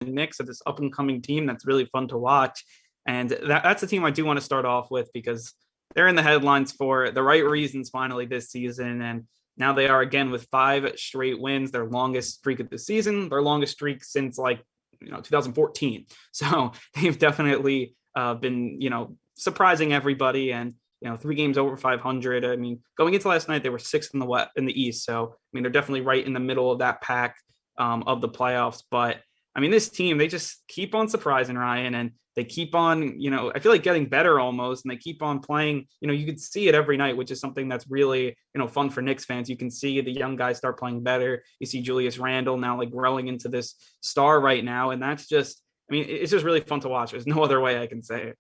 Knicks are this up and coming team that's really fun to watch. And that's a team I do want to start off with because they're in the headlines for the right reasons finally this season. And now they are again with 5 straight wins, their longest streak of the season, their longest streak since 2014. So they've definitely been, surprising everybody. And 3 games over 500. I mean, going into last night, they were sixth in the East. So I mean, they're definitely right in the middle of that pack of the playoffs. But I mean, this team, they just keep on surprising, Ryan, and they keep on, I feel like getting better almost, and they keep on playing, you could see it every night, which is something that's really, fun for Knicks fans. You can see the young guys start playing better. You see Julius Randle now like growing into this star right now. And that's just, I mean, it's just really fun to watch. There's no other way I can say it.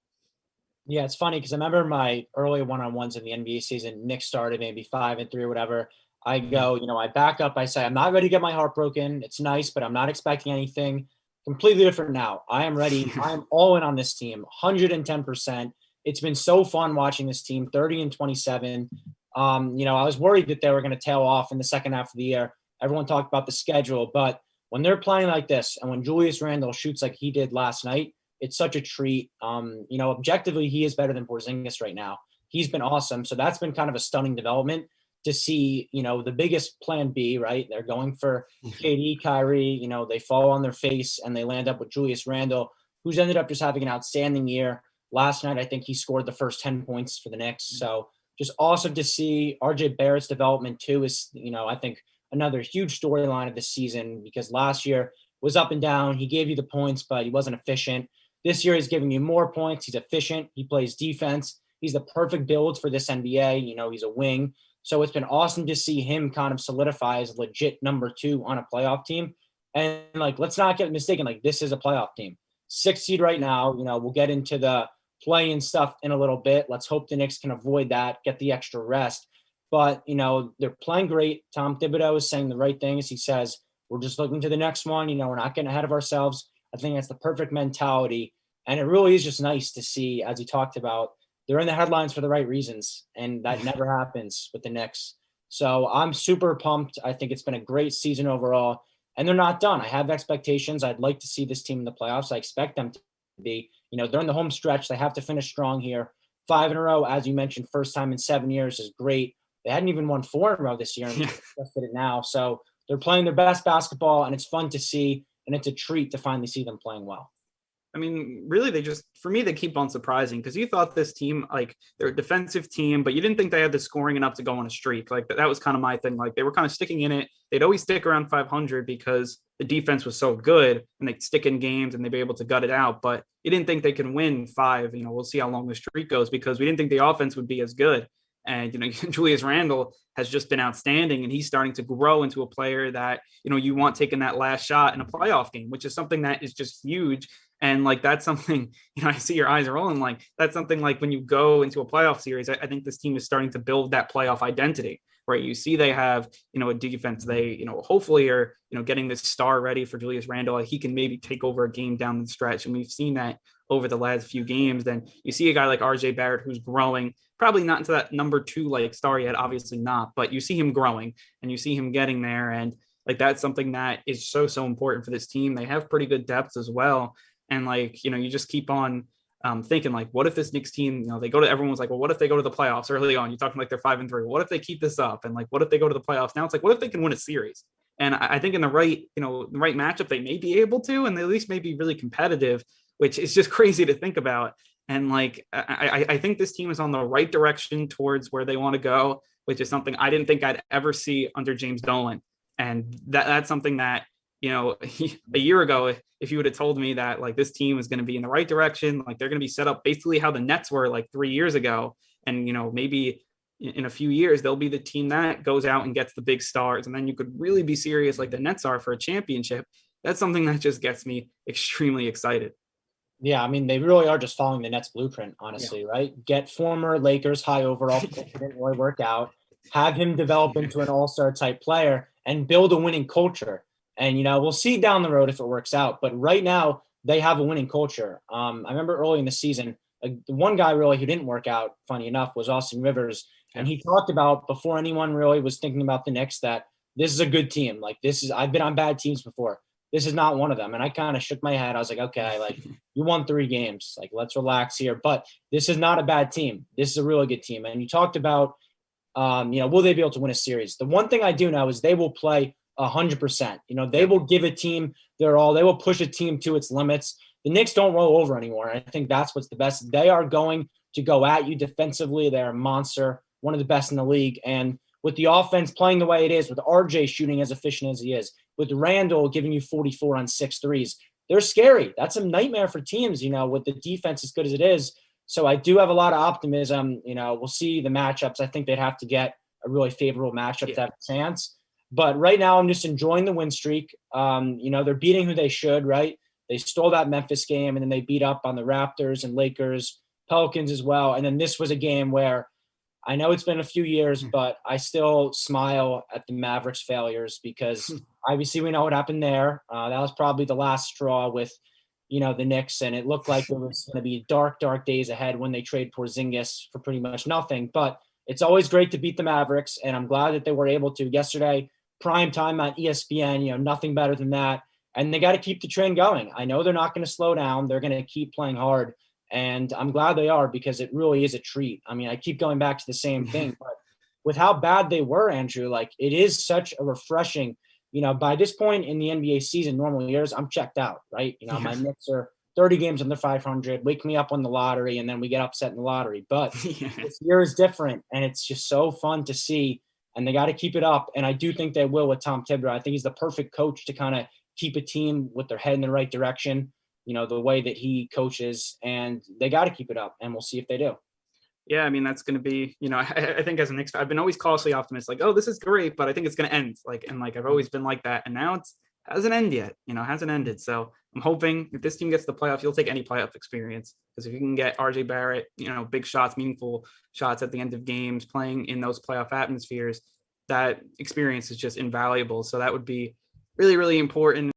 Yeah, it's funny because I remember my early one-on-ones in the NBA season. Knicks started maybe 5-3 or whatever. I go, I back up. I say, I'm not ready to get my heart broken. It's nice, but I'm not expecting anything. Completely different now. I am ready. I'm all in on this team, 110%. It's been so fun watching this team, 30-27. I was worried that they were going to tail off in the second half of the year. Everyone talked about the schedule, but when they're playing like this and when Julius Randle shoots like he did last night, it's such a treat. Objectively, he is better than Porzingis right now. He's been awesome. So that's been kind of a stunning development to see, the biggest plan B, right? They're going for KD, Kyrie, they fall on their face and they land up with Julius Randle, who's ended up just having an outstanding year. Last night, I think he scored the first 10 points for the Knicks. So just awesome to see. RJ Barrett's development too is, I think another huge storyline of the season because last year was up and down. He gave you the points, but he wasn't efficient. This year, he's giving you more points. He's efficient. He plays defense. He's the perfect build for this NBA. He's a wing. So it's been awesome to see him kind of solidify as a legit number 2 on a playoff team. And, let's not get mistaken. This is a playoff team. 6th seed right now. We'll get into the play-in stuff in a little bit. Let's hope the Knicks can avoid that, get the extra rest. But, they're playing great. Tom Thibodeau is saying the right things. He says, we're just looking to the next one. We're not getting ahead of ourselves. I think that's the perfect mentality. And it really is just nice to see, as he talked about, they're in the headlines for the right reasons. And that never happens with the Knicks. So I'm super pumped. I think it's been a great season overall. And they're not done. I have expectations. I'd like to see this team in the playoffs. I expect them to be. They're in the home stretch. They have to finish strong here. 5 in a row, as you mentioned, first time in 7 years is great. They hadn't even won 4 in a row this year and just did it now. So they're playing their best basketball, and it's fun to see. And it's a treat to finally see them playing well. I mean, really, they keep on surprising because you thought this team, they're a defensive team, but you didn't think they had the scoring enough to go on a streak. That was kind of my thing. They were kind of sticking in it. They'd always stick around 500 because the defense was so good and they'd stick in games and they'd be able to gut it out. But you didn't think they could win 5. We'll see how long the streak goes because we didn't think the offense would be as good. And, Julius Randle has just been outstanding and he's starting to grow into a player that, you want taking that last shot in a playoff game, which is something that is just huge. And that's something, I see your eyes are rolling. That's something when you go into a playoff series, I think this team is starting to build that playoff identity, right? You see, they have, a defense, they, hopefully are, getting this star ready for Julius Randle. He can maybe take over a game down the stretch. And we've seen that over the last few games. Then you see a guy like RJ Barrett, who's growing, probably not into that number 2 star yet, obviously not, but you see him growing and you see him getting there. And that's something that is so important for this team. They have pretty good depth as well. And you just keep on thinking what if this Knicks team, they go to, everyone's well, what if they go to the playoffs early on? You're talking they're 5-3. What if they keep this up? And what if they go to the playoffs? Now it's what if they can win a series? And I think in the right matchup, they may be able to, and they at least may be really competitive, which is just crazy to think about. And I think this team is on the right direction towards where they want to go, which is something I didn't think I'd ever see under James Dolan. And that's something that, a year ago, if you would have told me that this team is going to be in the right direction, they're going to be set up basically how the Nets were 3 years ago. And, maybe in a few years, they'll be the team that goes out and gets the big stars. And then you could really be serious like the Nets are for a championship. That's something that just gets me extremely excited. Yeah, I mean, they really are just following the Nets blueprint, honestly, right? Get former Lakers high overall pick, didn't really work out, have him develop into an all-star type player and build a winning culture. And, we'll see down the road if it works out. But right now, they have a winning culture. I remember early in the season, the one guy really who didn't work out, funny enough, was Austin Rivers. And he talked about, before anyone really was thinking about the Knicks, that this is a good team. I've been on bad teams before. this is not one of them. And I kind of shook my head. I was like, okay, like you won 3 games. Like, let's relax here. But this is not a bad team. This is a really good team. And you talked about, will they be able to win a series? The one thing I do know is they will play 100%. They will give a team their all. They will push a team to its limits. The Knicks don't roll over anymore. And I think that's what's the best. They are going to go at you defensively. They're a monster, one of the best in the league. And with the offense playing the way it is, with RJ shooting as efficient as he is, with Randall giving you 44 on 6 threes, they're scary. That's a nightmare for teams, with the defense as good as it is. So I do have a lot of optimism. We'll see the matchups. I think they'd have to get a really favorable matchup to have a chance. But right now I'm just enjoying the win streak. They're beating who they should, right? They stole that Memphis game, and then they beat up on the Raptors and Lakers, Pelicans as well. And then this was a game where I know it's been a few years, but I still smile at the Mavericks failures because obviously we know what happened there. That was probably the last straw with, the Knicks, and it looked like it was going to be dark, dark days ahead when they trade Porzingis for pretty much nothing. But it's always great to beat the Mavericks, and I'm glad that they were able to. Yesterday, prime time on ESPN, nothing better than that. And they got to keep the train going. I know they're not going to slow down. They're going to keep playing hard. And I'm glad they are because it really is a treat. I mean, I keep going back to the same thing, but with how bad they were, Andrew, like it is such a refreshing, by this point in the NBA season, normal years, I'm checked out, right? My Knicks are 30 games under 500, wake me up on the lottery, and then we get upset in the lottery. But this year is different, and it's just so fun to see, and they got to keep it up. And I do think they will with Tom Thibodeau. I think he's the perfect coach to kind of keep a team with their head in the right direction, the way that he coaches, and they got to keep it up, and we'll see if they do. Yeah, I mean, that's going to be, I think as a Knicks fan, I've been always cautiously optimistic, like, oh, this is great, but I think it's going to end. I've always been like that. And now it hasn't ended yet, hasn't ended. So I'm hoping if this team gets the playoff, you'll take any playoff experience. Because if you can get RJ Barrett, big shots, meaningful shots at the end of games, playing in those playoff atmospheres, that experience is just invaluable. So that would be really, really important.